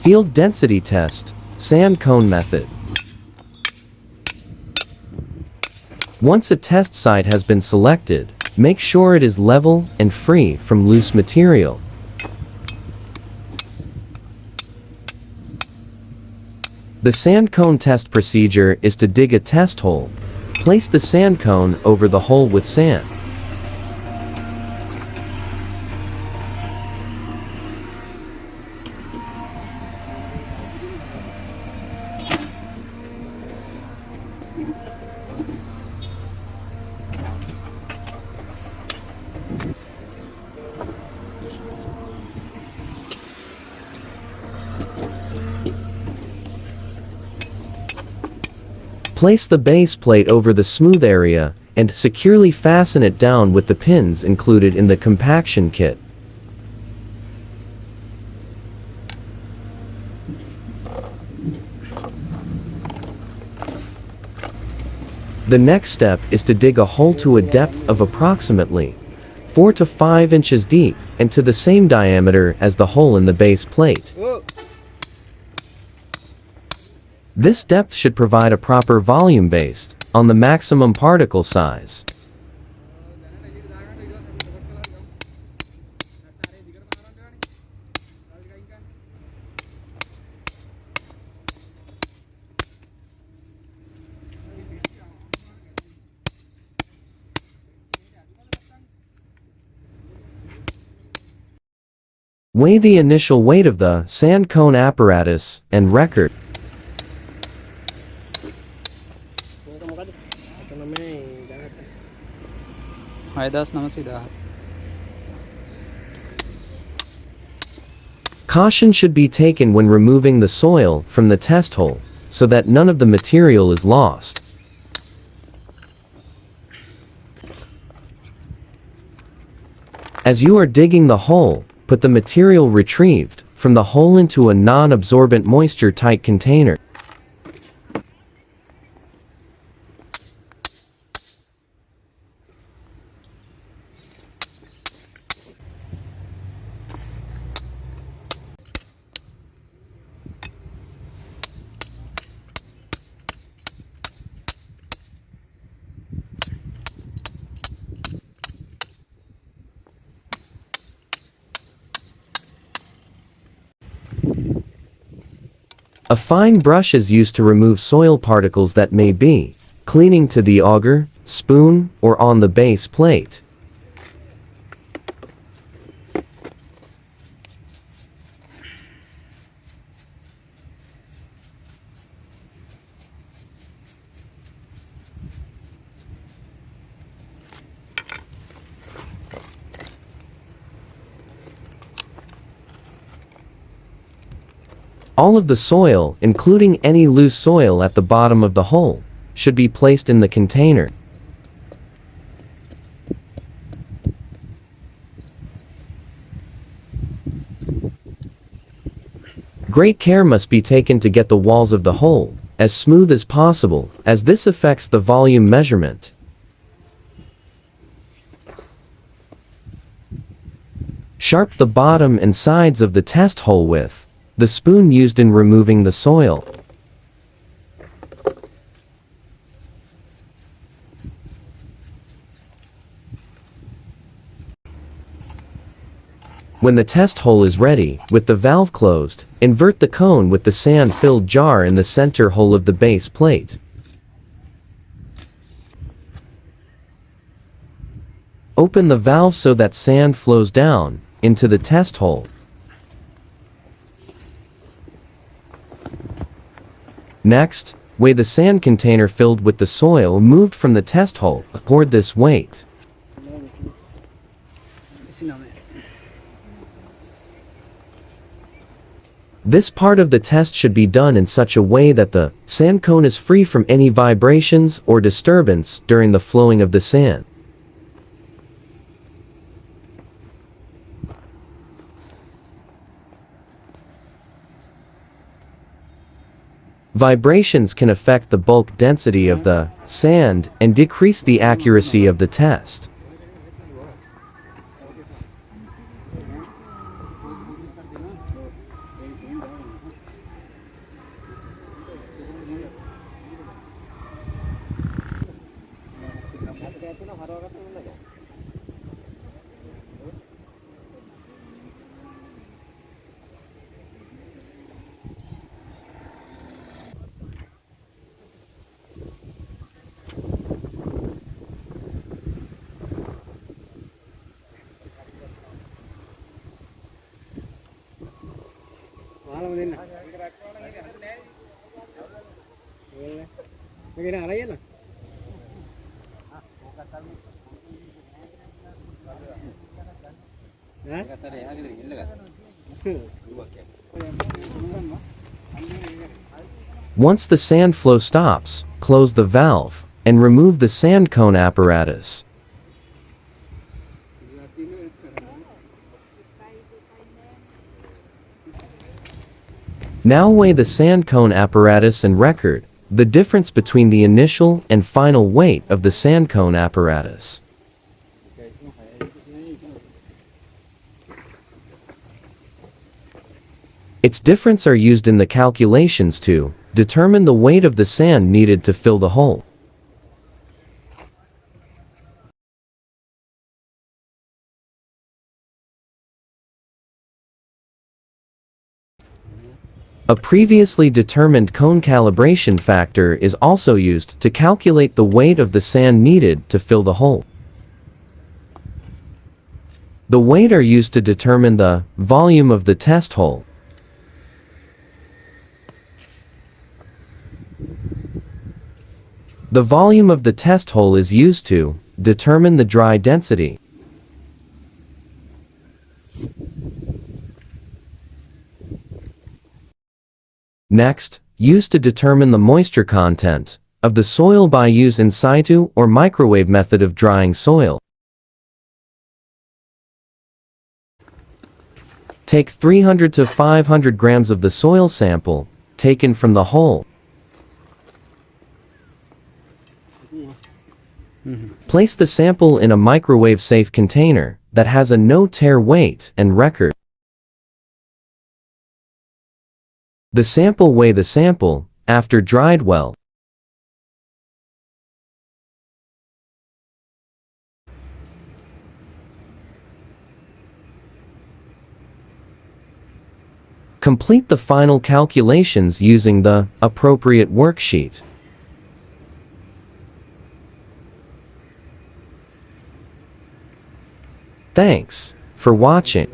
Field density test, sand cone method. Once a test site has been selected, make sure it is level and free from loose material. The sand cone test procedure is to dig a test hole. Place the sand cone over the hole with sand. Place the base plate over the smooth area and securely fasten it down with the pins included in the compaction kit. The next step is to dig a hole to a depth of approximately 4 to 5 inches deep and to the same diameter as the hole in the base plate. This depth should provide a proper volume based on the maximum particle size. Weigh the initial weight of the sand cone apparatus and record. Caution should be taken when removing the soil from the test hole, so that none of the material is lost. As you are digging the hole, put the material retrieved from the hole into a non-absorbent moisture-tight container. A fine brush is used to remove soil particles that may be cleaning to the auger, spoon, or on the base plate. All of the soil, including any loose soil at the bottom of the hole, should be placed in the container. Great care must be taken to get the walls of the hole as smooth as possible, as this affects the volume measurement. Sharp the bottom and sides of the test hole with the spoon used in removing the soil. When the test hole is ready, with the valve closed, invert the cone with the sand-filled jar in the center hole of the base plate. Open the valve so that sand flows down into the test hole. Next, weigh the sand container filled with the soil moved from the test hole. Record this weight. This part of the test should be done in such a way that the sand cone is free from any vibrations or disturbance during the flowing of the sand. Vibrations can affect the bulk density of the sand and decrease the accuracy of the test. Once the sand flow stops, close the valve and remove the sand cone apparatus. Now weigh the sand cone apparatus and record the difference between the initial and final weight of the sand cone apparatus. Its difference are used in the calculations to determine the weight of the sand needed to fill the hole. A previously determined cone calibration factor is also used to calculate the weight of the sand needed to fill the hole. The weight are used to determine the volume of the test hole. The volume of the test hole is used to determine the dry density. Next, used to determine the moisture content of the soil by use in situ or microwave method of drying soil. Take 300 to 500 grams of the soil sample taken from the hole. Place the sample in a microwave-safe container that has a no-tear weight and record the sample. Weigh the sample after dried well. Complete the final calculations using the appropriate worksheet. Thanks for watching.